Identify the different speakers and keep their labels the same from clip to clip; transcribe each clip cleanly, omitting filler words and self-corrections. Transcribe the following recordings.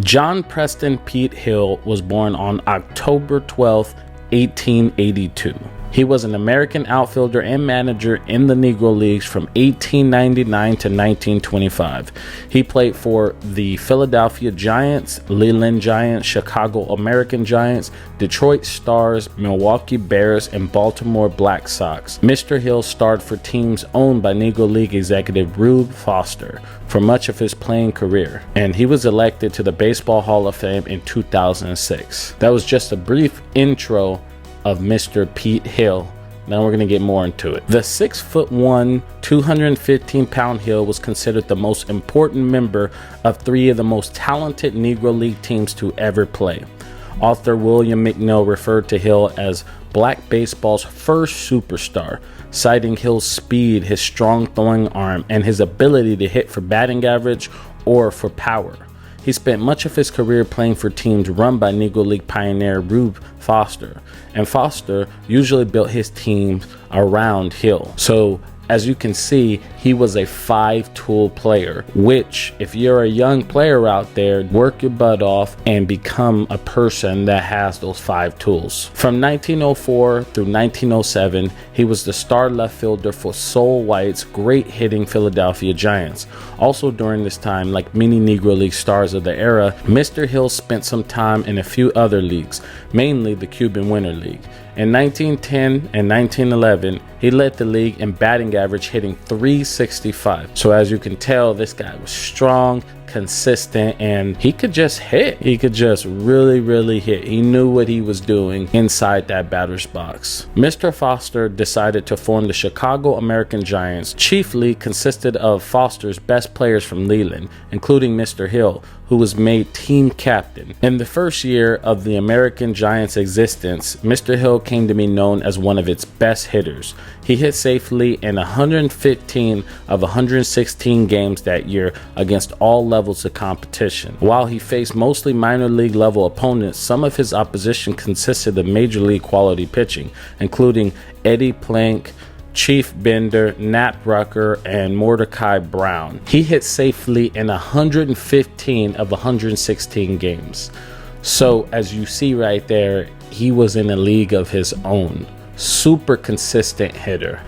Speaker 1: John Preston Pete Hill was born on October 12, 1882. He was an American outfielder and manager in the Negro Leagues from 1899 to 1925. He played for the Philadelphia Giants, Leland Giants, Chicago American Giants, Detroit Stars, Milwaukee Bears, and Baltimore Black Sox. Mr. Hill starred for teams owned by Negro League executive Rube Foster for much of his playing career, and he was elected to the Baseball Hall of Fame in 2006. That was just a brief intro of Mr. Pete Hill. Now we're going to get more into it. The 6'1", 215-pound Hill was considered the most important member of three of the most talented Negro League teams to ever play. Author William McNeill referred to Hill as black baseball's first superstar, citing Hill's speed, his strong throwing arm, and his ability to hit for batting average or for power. He spent much of his career playing for teams run by Negro League pioneer Rube Foster, and Foster usually built his teams around Hill. So as you can see, he was a five-tool player, which if you're a young player out there, work your butt off and become a person that has those five tools. From 1904 through 1907, he was the star left fielder for Sol White's great hitting Philadelphia Giants. Also during this time, like many Negro League stars of the era, Mr. Hill spent some time in a few other leagues, mainly the Cuban Winter League. In 1910 and 1911, he led the league in batting average, hitting .365. So as you can tell, this guy was strong, consistent, and he could just hit. He could just really hit. He knew what he was doing inside that batter's box. Mr. Foster decided to form the Chicago American Giants, chiefly consisted of Foster's best players from Leland, including Mr. Hill, who was made team captain. In the first year of the American Giants' existence, Mr. Hill came to be known as one of its best hitters. He hit safely in 115 of 116 games that year against all levels of competition. While he faced mostly minor league level opponents, some of his opposition consisted of major league quality pitching, including Eddie Plank, Chief Bender, Nat Rucker, and Mordecai Brown. He hit safely in 115 of 116 games. So as you see right there, he was in a league of his own. Super consistent hitter.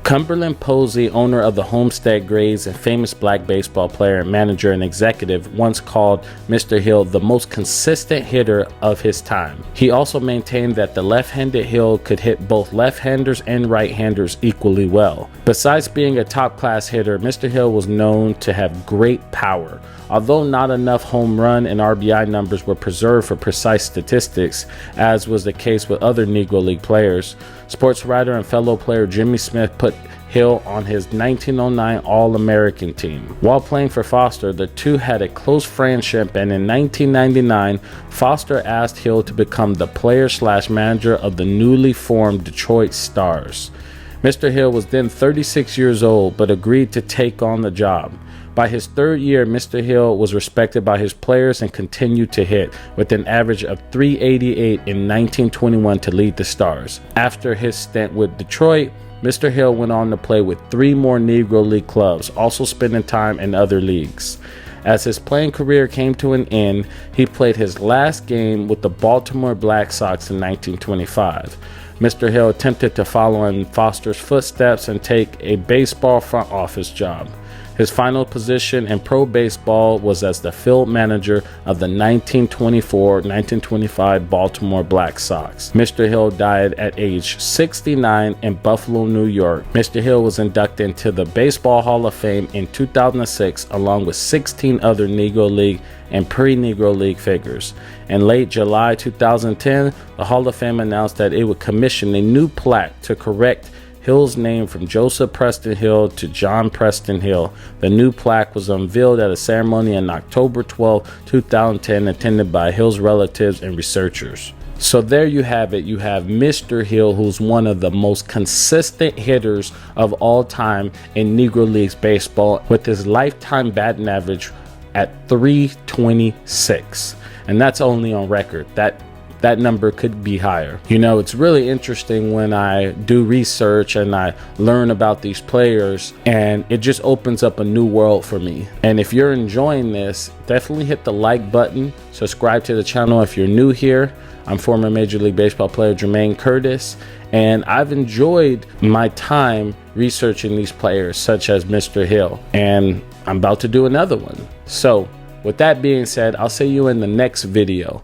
Speaker 1: Cumberland Posey, owner of the Homestead Grays and famous black baseball player, manager, and executive, once called Mr. Hill the most consistent hitter of his time. He also maintained that the left-handed Hill could hit both left-handers and right-handers equally well. Besides being a top-class hitter, Mr. Hill was known to have great power. Although not enough home run and RBI numbers were preserved for precise statistics, as was the case with other Negro League players, sports writer and fellow player Jimmy Smith put Hill on his 1909 All-American team. While playing for Foster, the two had a close friendship, and in 1999, Foster asked Hill to become the player/manager of the newly formed Detroit Stars. Mr. Hill was then 36 years old, but agreed to take on the job. By his third year, Mr. Hill was respected by his players and continued to hit, with an average of .388 in 1921 to lead the Stars. After his stint with Detroit, Mr. Hill went on to play with three more Negro League clubs, also spending time in other leagues. As his playing career came to an end, he played his last game with the Baltimore Black Sox in 1925. Mr. Hill attempted to follow in Foster's footsteps and take a baseball front office job. His final position in pro baseball was as the field manager of the 1924-1925 Baltimore Black Sox. Mr. Hill died at age 69 in Buffalo, New York. Mr. Hill was inducted into the Baseball Hall of Fame in 2006, along with 16 other Negro League and pre-Negro League figures. In late July 2010, the Hall of Fame announced that it would commission a new plaque to correct Hill's name from Joseph Preston Hill to John Preston Hill. The new plaque was unveiled at a ceremony on October 12, 2010, attended by Hill's relatives and researchers. So there you have it. You have Mr. Hill, who's one of the most consistent hitters of all time in Negro Leagues baseball, with his lifetime batting average at .326. And that's only on record. That that number could be higher. You know, it's really interesting when I do research and I learn about these players, and it just opens up a new world for me. And if you're enjoying this, definitely hit the like button, subscribe to the channel if you're new here. I'm former Major League Baseball player Jermaine Curtis, and I've enjoyed my time researching these players such as Mr. Hill, and I'm about to do another one. So with that being said, I'll see you in the next video.